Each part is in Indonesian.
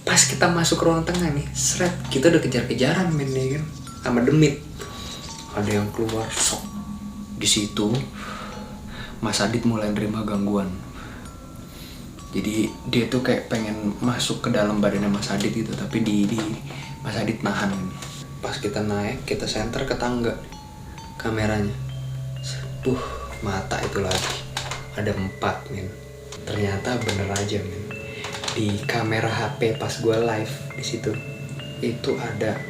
Pas kita masuk ke ruang tengah nih, seret, kita udah kejar-kejaran men nih kan, sama demit. Ada yang keluar sok. Di situ Mas Adit mulai nerima gangguan. Jadi dia tuh kayak pengen masuk ke dalam badannya Mas Adit gitu, tapi di Mas Adit nahan. Pas kita naik, kita senter ke tangga kameranya. Mata itu lagi ada 4 men. Ternyata bener aja men. Di kamera HP pas gue live di situ itu ada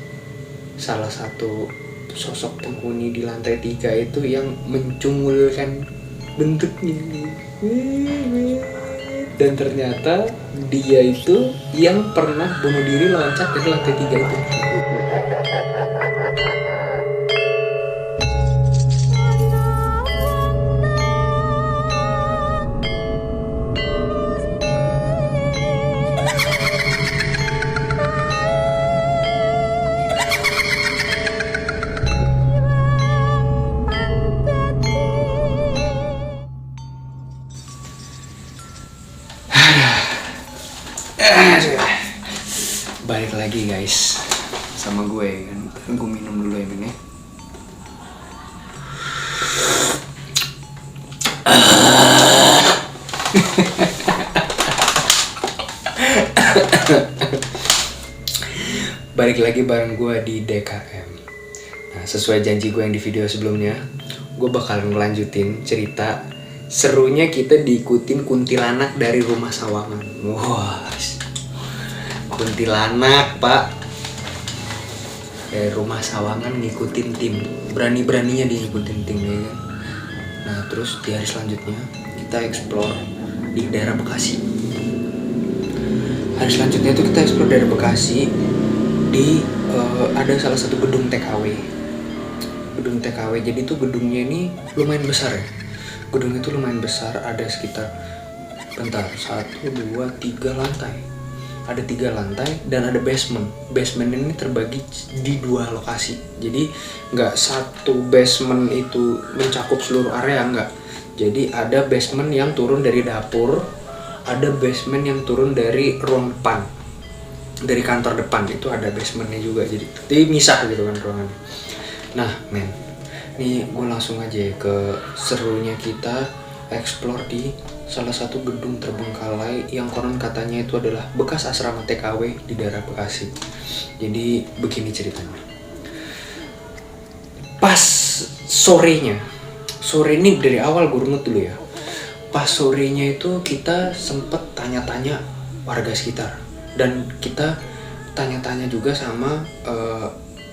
salah satu sosok penghuni di lantai 3 itu yang mencungulkan bentuknya. Dan ternyata dia itu yang pernah bunuh diri loncat dari lantai 3 itu. Balik lagi guys sama gue kan. Gue minum dulu ya ini. Balik lagi bareng gue di DKM. Nah, sesuai janji gue yang di video sebelumnya, gue bakal ngelanjutin cerita serunya kita diikutin kuntilanak dari rumah Sawangan. Wah, kuntilanak pak, dari rumah Sawangan ngikutin tim, berani-beraninya dia ngikutin tim ya kan. Nah terus di hari selanjutnya kita explore di daerah Bekasi. Hari selanjutnya itu kita explore daerah Bekasi di ada salah satu gedung TKW. Gedung TKW, jadi tuh gedungnya ini lumayan besar ya. Gedung itu lumayan besar, ada sekitar 1, 2, 3 lantai. Ada 3 lantai dan ada basement. Basement ini terbagi di 2 lokasi. Jadi nggak satu basement itu mencakup seluruh area, nggak. Jadi ada basement yang turun dari dapur, ada basement yang turun dari ruang depan, dari kantor depan itu ada basementnya juga. Jadi misah gitu kan ruangannya. Nah men, nih gue langsung aja ya ke serunya kita explore di salah satu gedung terbengkalai yang konon katanya itu adalah bekas asrama TKW di daerah Bekasi. Jadi begini ceritanya. Pas sore ini dari awal gue runut dulu ya. Pas sorenya itu kita sempet tanya-tanya warga sekitar. Dan kita tanya-tanya juga sama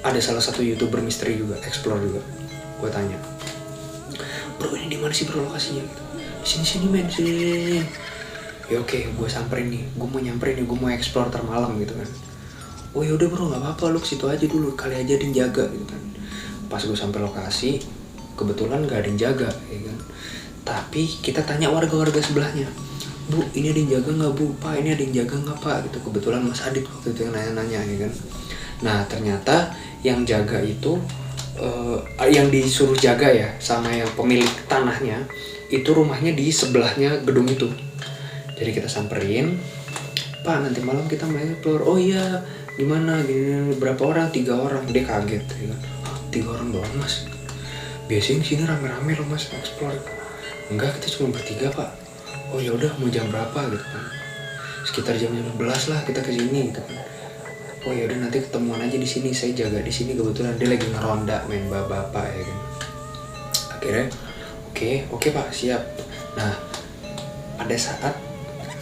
ada salah satu YouTuber misteri juga, explore juga. Gue tanya, bro ini dimana sih bro lokasinya gitu. Sini men, sini. Ya oke, gue samperin nih, gue mau explore termalam gitu kan. Oh ya udah bro, nggak apa-apa, lu situ aja dulu, kali aja ada yang jaga gitu kan. Pas gue sampai lokasi, kebetulan nggak ada yang jaga, ya kan. Tapi kita tanya warga-warga sebelahnya, bu, ini ada yang jaga nggak bu? Pak, ini ada yang jaga nggak pak? Gitu. Kebetulan Mas Adit waktu itu yang nanya-nanya, ya kan. Nah ternyata yang jaga itu, yang disuruh jaga ya sama yang pemilik tanahnya, itu rumahnya di sebelahnya gedung itu. Jadi kita samperin, Pak nanti malam kita main explore. Oh iya, gimana? Gini, berapa orang? 3 orang. Dia kaget, ya kan? 3 orang doang mas. Biasanya sini rame-rame loh mas explore. Enggak, kita cuma bertiga pak. Oh ya udah, mau jam berapa gitu kan? Sekitar jam 11 lah kita kesini gitu kan. Oh ya udah nanti ketemuan aja di sini, saya jaga di sini, kebetulan dia lagi ngeronda main bapak ya kan. Akhirnya oke pak siap. Nah pada saat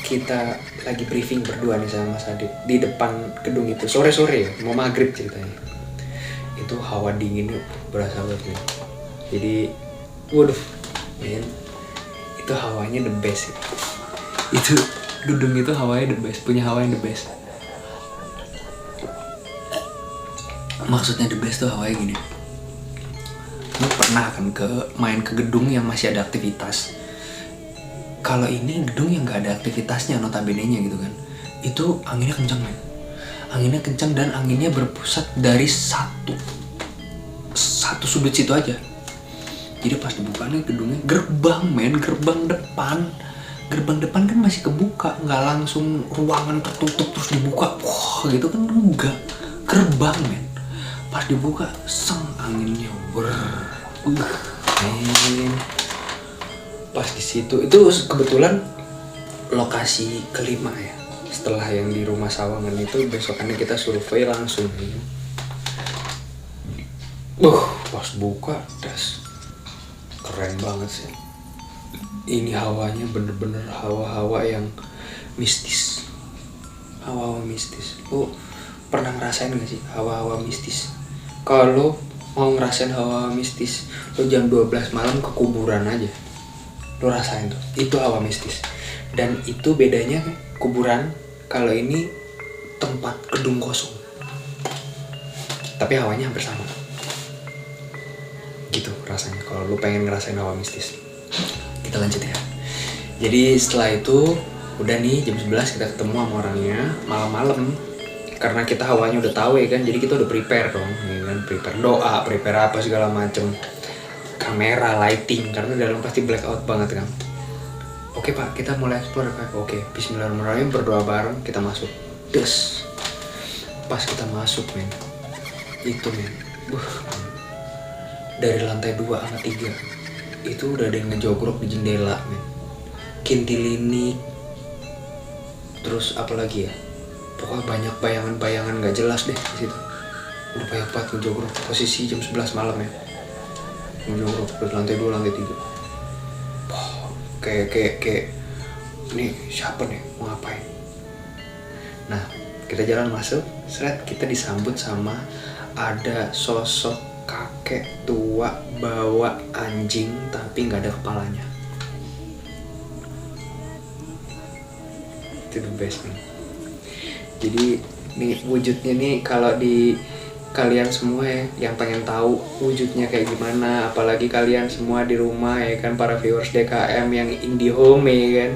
kita lagi briefing berdua nih sama Mas Adit di depan gedung itu, sore ya, mau maghrib ceritanya, itu hawa dinginnya berasa banget nih. Jadi waduh men, itu hawanya the best ya. Itu gedung itu hawanya the best, punya hawa yang the best. Maksudnya the best tuh hawanya gini. Lu pernah kan main ke gedung yang masih ada aktivitas. Kalau ini gedung yang gak ada aktivitasnya notabene-nya gitu kan, itu anginnya kencang men. Anginnya kencang dan anginnya berpusat dari satu sudut situ aja. Jadi pas dibukanya gedungnya gerbang men, gerbang depan gerbang depan kan masih kebuka, nggak langsung ruangan tertutup terus dibuka, wah gitu kan, enggak, gerbang men. Pas dibuka, anginnya men. Pas di situ itu kebetulan lokasi kelima ya. Setelah yang di rumah Sawangan itu, besokannya kita survei langsung. Pas buka, keren banget sih. Ini hawanya bener-bener hawa-hawa yang mistis. Hawa-hawa mistis. Pernah ngerasain gak sih hawa-hawa mistis? Kalau mau ngerasain hawa-hawa mistis, lo jam 12 malam ke kuburan aja. Lo rasain tuh, itu hawa mistis. Dan itu bedanya kuburan, kalau ini tempat gedung kosong. Tapi hawanya hampir sama. Gitu rasanya kalau lo pengen ngerasain hawa mistis. Kita lanjut ya. Jadi setelah itu udah nih jam 11 kita ketemu sama orangnya malam-malam. Karena kita hawanya udah tahu ya kan, jadi kita udah prepare dong, ya kan, prepare doa, prepare apa segala macem, kamera, lighting, karena dalam pasti blackout banget kan. Oke Pak, kita mulai explore Pak. Oke, bismillahirrahmanirrahim, berdoa bareng, kita masuk. Pas kita masuk men, itu men, dari lantai 2 sama 3 itu udah ada yang ngejogrok di jendela men, kintilini, terus apa lagi ya, pokoknya banyak bayangan-bayangan gak jelas deh di situ. Udah banyak banget ngejogrok, posisi jam 11 malam ya, ngejogrok dari lantai 2 lantai 3. Kayak ini siapa nih, mau ngapain? Nah kita jalan masuk, kita disambut sama ada sosok kakek tua bawa anjing tapi nggak ada kepalanya. Itu the best nih. Jadi nih wujudnya nih, kalau di kalian semua ya yang pengen tahu wujudnya kayak gimana, apalagi kalian semua di rumah ya kan, para viewers DKM yang IndiHome ya kan,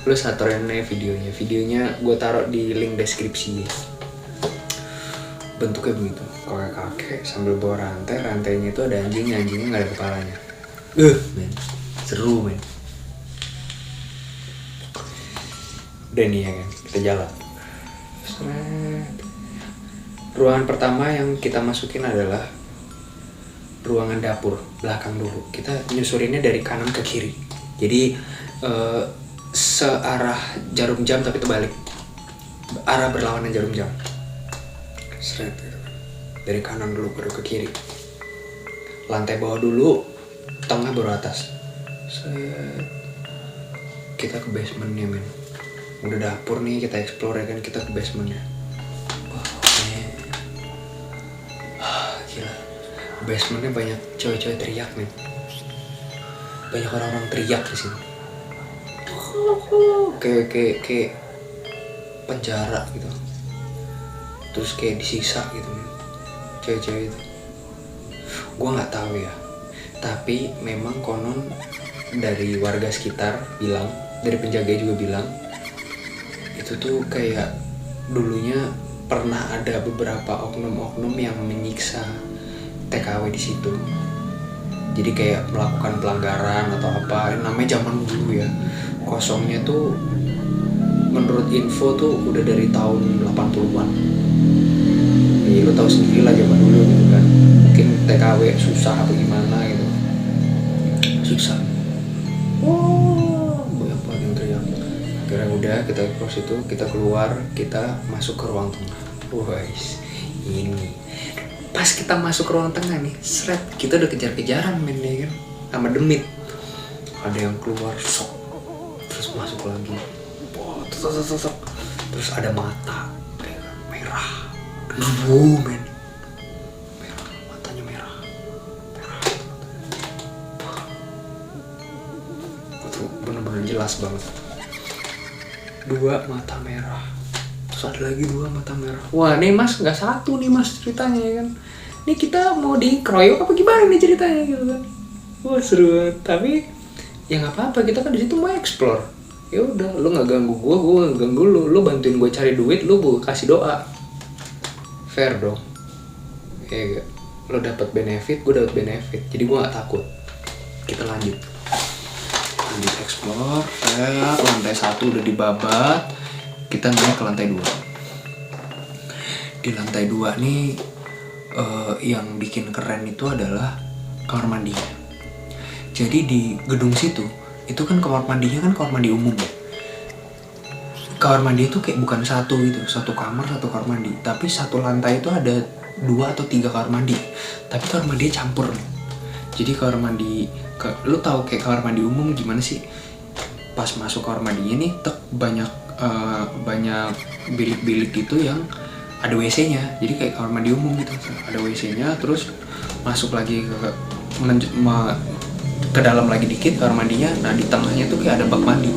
lu satorin aja videonya gue taruh di link deskripsi ya. Bentuknya begitu, kakek sambil bawa rantainya itu ada anjingnya nggak ada kepalanya. Men, seru men. Udah nih ya kan, kita jalan. Ruangan pertama yang kita masukin adalah ruangan dapur, belakang dulu. Kita nyusurinnya dari kanan ke kiri. Jadi searah jarum jam tapi terbalik. Arah berlawanan jarum jam. Dari kanan dulu baru ke kiri. Lantai bawah dulu, tengah baru atas. Kita ke basementnya men. Udah dapur nih, kita explore ya kan, kita ke basementnya. Gila, basementnya banyak cewek-cewek teriak men. Banyak orang-orang teriak di sini. Kayak penjara gitu. Terus kayak disiksa gitu men, cewek-cewek itu. Gua nggak tahu ya, tapi memang konon dari warga sekitar bilang, dari penjaga juga bilang, itu tuh kayak dulunya pernah ada beberapa oknum-oknum yang menyiksa TKW di situ. Jadi kayak melakukan pelanggaran atau apa, namanya zaman dulu ya. Kosongnya tuh menurut info tuh udah dari tahun 80-an. Jadi lo tahu sendiri lah zaman dulu gitu kan. Mungkin TKW susah apa gimana gitu. Siksa. Banyak banget yang teriak. Akhirnya udah kita cross itu, kita keluar, kita masuk ke ruang tengah. Guys, ini pas kita masuk ke ruang tengah nih, kita udah kejar-kejaran men ya kan, sama demit. Ada yang keluar sok, terus masuk lagi, terus ada mata merah, men, merah, matanya merah. Itu bener-bener jelas banget. 2 mata merah, terus ada lagi 2 mata merah. Wah nih mas, nggak satu nih mas ceritanya ya kan. Ini kita mau dikeroyok apa gimana nih ceritanya gitu kan. Wah seru banget. Tapi ya nggak apa-apa, kita kan di situ mau explore. Ya udah, lu nggak ganggu gue nggak ganggu lu. Lu bantuin gue cari duit, lu kasih doa. Fair dong. Ya lu dapat benefit, gue dapat benefit. Jadi gue nggak takut. Kita lanjut. lanjut explore. Lantai 1 udah dibabat, kita naik ke lantai 2. Di lantai 2 nih yang bikin keren itu adalah kamar mandinya. Jadi di gedung situ itu kan kamar mandinya kan kamar mandi umum ya. Kamar mandi itu kayak bukan satu gitu, satu kamar satu kamar mandi, tapi satu lantai itu ada 2 atau 3 kamar mandi. Tapi kamar mandinya campur. Jadi kamar mandi, lu tahu kayak kamar mandi umum gimana sih? Pas masuk kamar mandinya nih, banyak bilik-bilik gitu yang ada WC-nya. Jadi kayak kamar mandi umum gitu, ada WC-nya, terus masuk lagi ke dalam lagi dikit kamar mandinya. Nah di tengahnya tuh kayak ada bak mandi.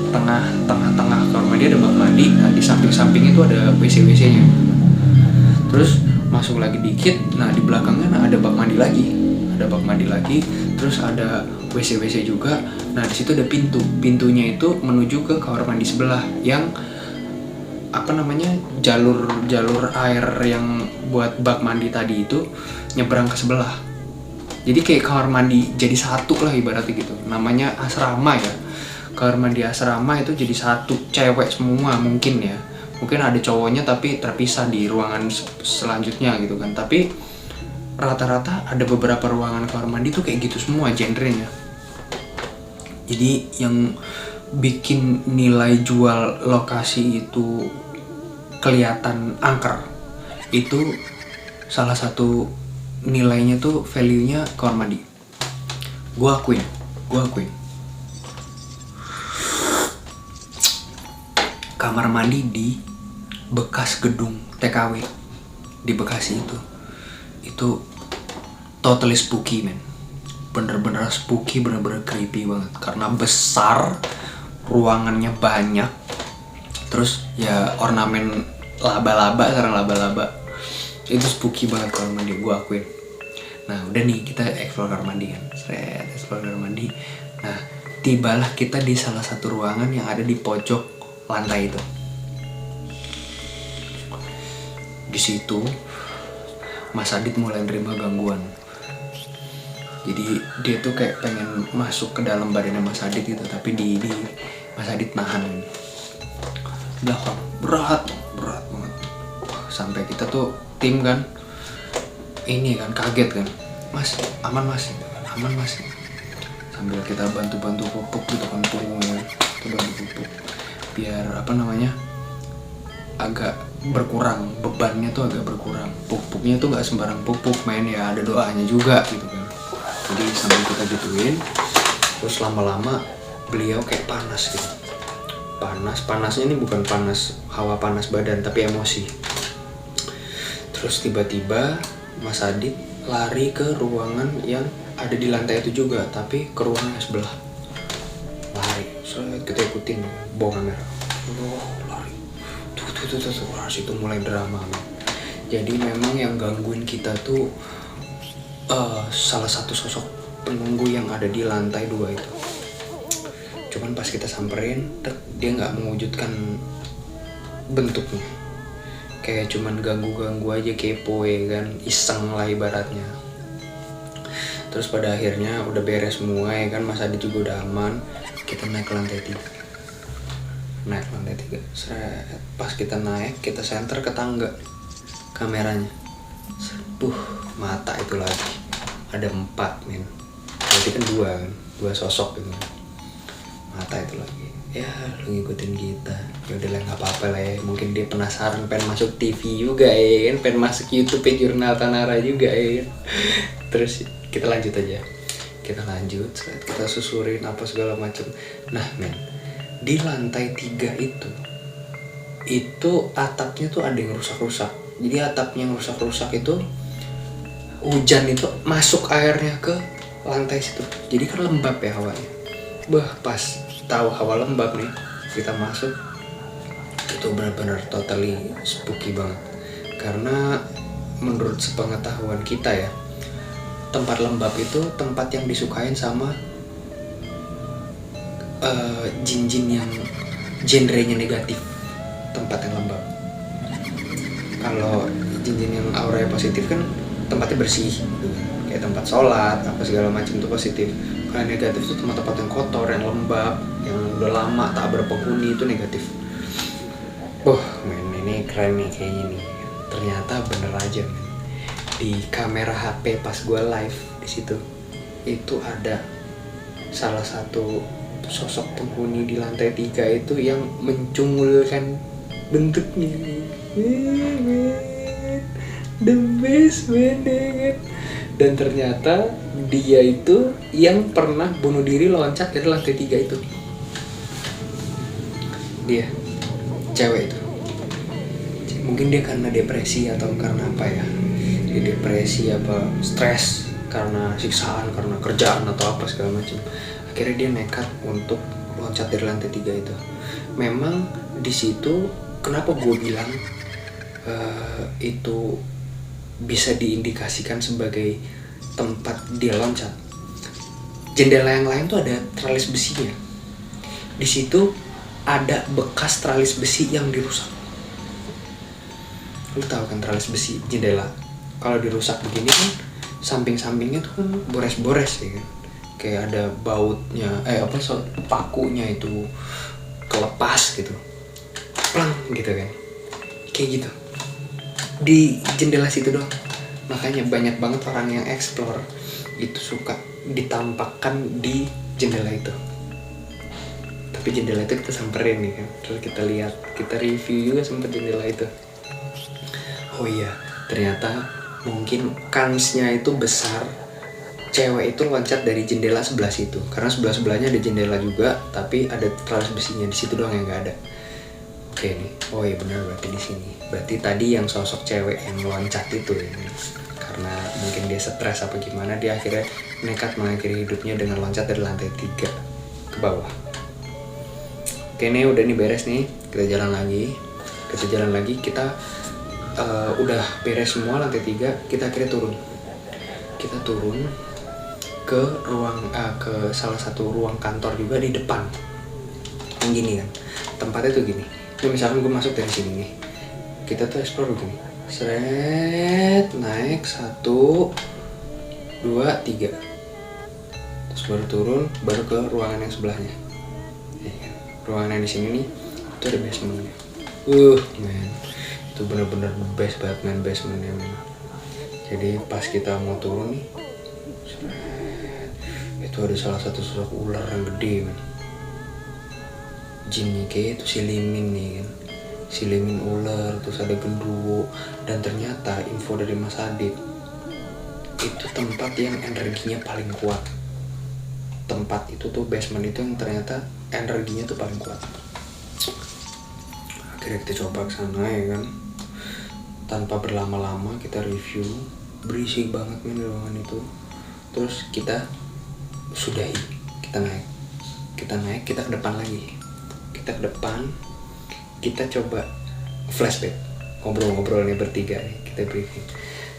Tengah kamar mandi ada bak mandi. Nah di samping-samping itu ada WC-nya. Terus masuk lagi dikit, nah di belakangnya ada bak mandi lagi, terus ada WC juga. Nah di situ ada pintunya itu menuju ke kamar mandi sebelah yang jalur air yang buat bak mandi tadi itu nyebrang ke sebelah. Jadi kayak kamar mandi jadi satu lah ibaratnya gitu. Namanya asrama ya. Kamar mandi asrama itu jadi satu, cewek semua mungkin ya. Mungkin ada cowoknya tapi terpisah di ruangan selanjutnya gitu kan. Tapi rata-rata ada beberapa ruangan kamar mandi tuh kayak gitu semua genrenya. Jadi yang bikin nilai jual lokasi itu kelihatan angker itu salah satu nilainya tuh value-nya kamar mandi. Gua akuin. Kamar mandi di bekas gedung TKW di Bekasi itu totally spooky man. Bener-bener spooky, bener-bener creepy banget karena besar, ruangannya banyak, terus ya ornamen laba-laba itu spooky banget kamar mandi, gue akuin. Nah udah nih kita explore kamar mandi kan, explore kamar mandi. Nah tibalah kita di salah satu ruangan yang ada di pojok lantai itu. Di situ Mas Adit mulai nerima gangguan. Jadi dia tuh kayak pengen masuk ke dalam badannya Mas Adit gitu, tapi di Mas Adit nahan. Udah berat banget. Sampai kita tuh tim kan, ini kan kaget kan, Mas aman mas, sambil kita bantu pupuk gitu kan, punggungnya kita bantu pupuk biar agak berkurang, bebannya tuh agak berkurang. Pupuknya tuh nggak sembarang pupuk main ya, ada doanya juga gitu kan. Jadi sambil kita gituin, terus lama-lama beliau kayak panas gitu. Panasnya ini bukan panas hawa panas badan tapi emosi. Terus tiba-tiba Mas Adit lari ke ruangan yang ada di lantai itu juga, tapi ke ruangan yang sebelah. Lari, kita ikutin bawa kamera. Lari. Tuh, situ mulai drama. Jadi memang yang gangguin kita tuh salah satu sosok penunggu yang ada di lantai 2 itu. Cuman pas kita samperin, dia nggak mewujudkan bentuknya. Kayak cuman ganggu-ganggu aja, kepo ya kan, iseng lah ibaratnya. Terus pada akhirnya udah beres semua ya kan, Mas Adit juga udah aman. Kita naik ke lantai 3. Pas kita naik, kita senter ke tangga kameranya. Mata itu lagi ada 4 men. Berarti kan 2 sosok gitu. Mata itu lagi. Ya lu ngikutin kita, ya udah lah nggak apa-apa lah ya. Mungkin dia penasaran, pengen masuk TV juga ya kan, pengen masuk YouTube Jurnal Tanara juga ya kan. Terus kita lanjut aja, kita susurin apa segala macam. Nah men, di lantai 3 itu atapnya tuh ada yang rusak-rusak. Jadi atapnya yang rusak-rusak itu hujan itu masuk airnya ke lantai situ. Jadi kan lembab ya hawanya. Pas tahu hawa lembab nih, kita masuk, itu benar-benar totally spooky banget. Karena menurut sepengetahuan kita ya, tempat lembab itu tempat yang disukain sama jin-jin yang genrenya negatif. Tempat yang lembab. Kalau jin-jin yang auranya positif kan tempatnya bersih gitu kan. Kayak tempat sholat apa segala macam itu positif. Negatif itu tempat-tempat yang kotor, yang lembab, yang udah lama tak berpenghuni, itu negatif. Men, ini keren nih kayaknya nih. Ternyata bener aja, men. Di kamera HP pas gue live di situ itu ada salah satu sosok penghuni di lantai 3 itu yang mencungulkan bentuknya. The best man. Dan ternyata dia itu yang pernah bunuh diri loncat dari lantai 3 itu. Dia cewek itu. Mungkin dia karena depresi atau karena apa ya, dia depresi apa stres karena siksaan, karena kerjaan atau apa segala macam, akhirnya dia nekat untuk loncat dari lantai 3 itu. Memang di situ kenapa gue bilang itu bisa diindikasikan sebagai tempat dia loncat. Jendela yang lain tuh ada tralis besinya. Di situ ada bekas tralis besi yang dirusak. Lu tahu kan tralis besi jendela kalau dirusak begini kan samping-sampingnya tuh kan bores-bores ya kan, kayak ada bautnya pakunya itu kelepas gitu, plang gitu kan, kayak gitu di jendela situ doang. Makanya banyak banget orang yang explore itu suka ditampakkan di jendela itu. Tapi jendela itu kita samperin nih kan, terus kita lihat, kita review juga sempet jendela itu. Oh iya, ternyata mungkin kansnya itu besar cewek itu loncat dari jendela sebelah situ, karena sebelah-sebelahnya ada jendela juga, tapi ada tralis besinya di situ doang yang nggak ada. Oke nih, oh iya benar, berarti di sini. Berarti tadi yang sosok cewek yang loncat itu ya, karena mungkin dia stres apa gimana, dia akhirnya nekat mengakhiri hidupnya dengan loncat dari lantai 3 ke bawah. Oke nih, udah nih beres nih, kita jalan lagi, kita udah beres semua lantai 3, kita akhirnya turun ke ruang ke salah satu ruang kantor juga di depan. Yang gini kan, tempatnya tuh gini. Ini misalkan gue masuk dari sini nih, kita tuh explore gini, seret naik 1, 2, 3, terus baru turun, baru ke ruangan yang sebelahnya. Ya kan? Ruangan yang di sini nih, itu ada basementnya. Man, itu bener-bener best banget man, basementnya man. Jadi pas kita mau turun nih, itu ada salah satu sosok ular yang gede man. Jinnya kayak itu silimin nih kan, silimin ular, terus ada genderuwo. Dan ternyata info dari Mas Adit, itu tempat yang energinya paling kuat. Tempat itu tuh, basement itu yang ternyata energinya tuh paling kuat. Akhirnya kita coba ke sana ya kan, tanpa berlama-lama kita review. Berisik banget men ruangan itu. Terus kita sudahi, kita naik, kita ke depan lagi. Kita ke depan, kita coba flashback, ngobrol-ngobrol nih bertiga nih, kita briefing.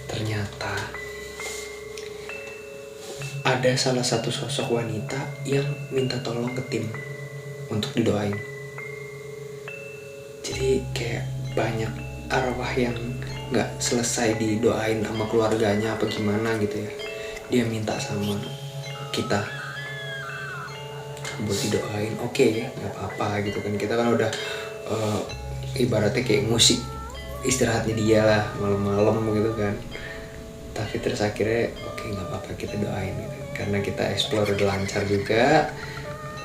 Ternyata ada salah satu sosok wanita yang minta tolong ke tim untuk didoain. Jadi kayak banyak arwah yang gak selesai didoain sama keluarganya apa gimana gitu ya, dia minta sama kita buat didoain. Oke, nggak apa-apa gitu kan, kita kan udah ibaratnya kayak musik istirahatnya dia lah malam-malam gitu kan. Tapi terus akhirnya oke, nggak apa-apa, kita doain gitu, karena kita explore udah lancar juga,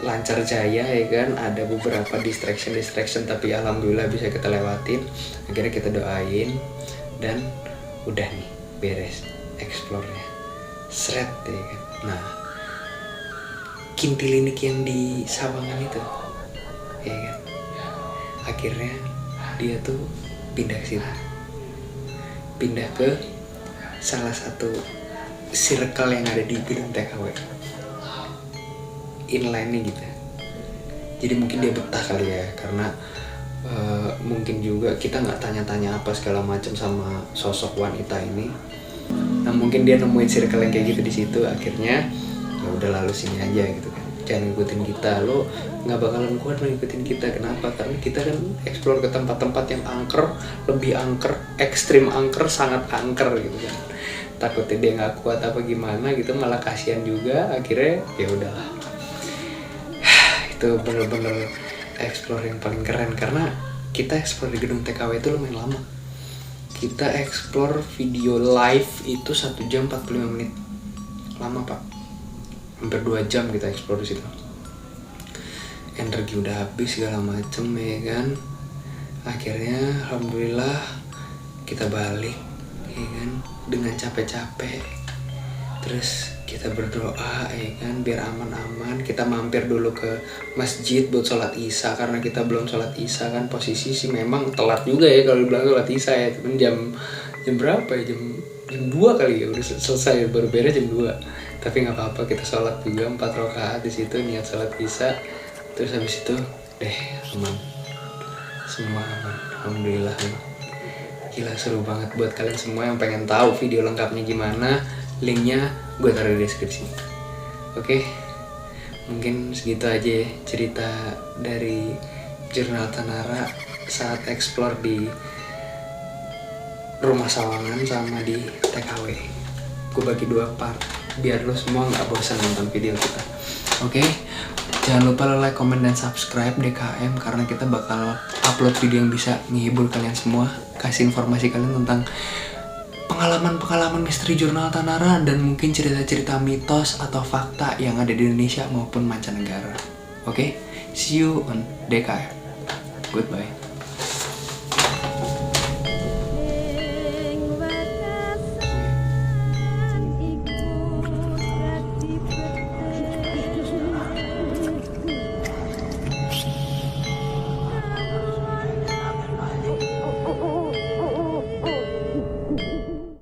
lancar jaya ya kan. Ada beberapa distraction tapi alhamdulillah bisa kita lewatin. Akhirnya kita doain dan udah nih beres explore-nya, seret ya kan. Nah, Kintilinik yang di Sawangan itu ya kan, akhirnya dia tuh pindah ke situ, pindah ke salah satu circle yang ada di gedung TKW, inline-nya gitu. Jadi mungkin dia betah kali ya, karena mungkin juga kita nggak tanya-tanya apa segala macam sama sosok wanita ini. Nah mungkin dia nemuin circle yang kayak gitu di situ, akhirnya ya udah lalu sini aja gitu kan, jangan ngikutin kita, lo nggak bakalan kuat ngikutin kita. Kenapa? Karena kita kan explore ke tempat-tempat yang angker, lebih angker, ekstrim angker, sangat angker gitu kan. takutnya dia nggak kuat apa gimana gitu, malah kasihan juga. Akhirnya ya udahlah. Itu bener-bener explore yang paling keren, karena kita explore di gedung TKW itu lumayan lama. Kita explore video live itu 1 jam 45 menit. Lama pak, hampir 2 jam kita explore di situ. Energi udah habis segala macem ya kan. Akhirnya alhamdulillah kita balik ya kan, dengan capek-capek. Terus kita berdoa ya kan, biar aman-aman. Kita mampir dulu ke masjid buat sholat isya, karena kita belum sholat isya kan. Posisi sih memang telat juga ya kalau dibilang sholat isya ya, cuman jam berapa ya, jam 2 kali ya udah selesai, baru beres jam 2. Tapi nggak apa-apa, kita sholat juga 4 rakaat di situ, niat sholat isya. Terus habis itu aman, semua aman, alhamdulillah. Gila, seru banget. Buat kalian semua yang pengen tahu video lengkapnya gimana, linknya gue taruh di deskripsi. Oke, mungkin segitu aja ya cerita dari Jurnal Tanara saat explore di Rumah Sawangan sama di TKW. Gue bagi 2 part biar lo semua nggak bosan nonton video kita. Oke, jangan lupa lo like, comment, dan subscribe DKM, karena kita bakal upload video yang bisa menghibur kalian semua, kasih informasi kalian tentang pengalaman-pengalaman misteri Jurnal Tanara, dan mungkin cerita-cerita mitos atau fakta yang ada di Indonesia maupun mancanegara. Oke, see you on DKM. Goodbye.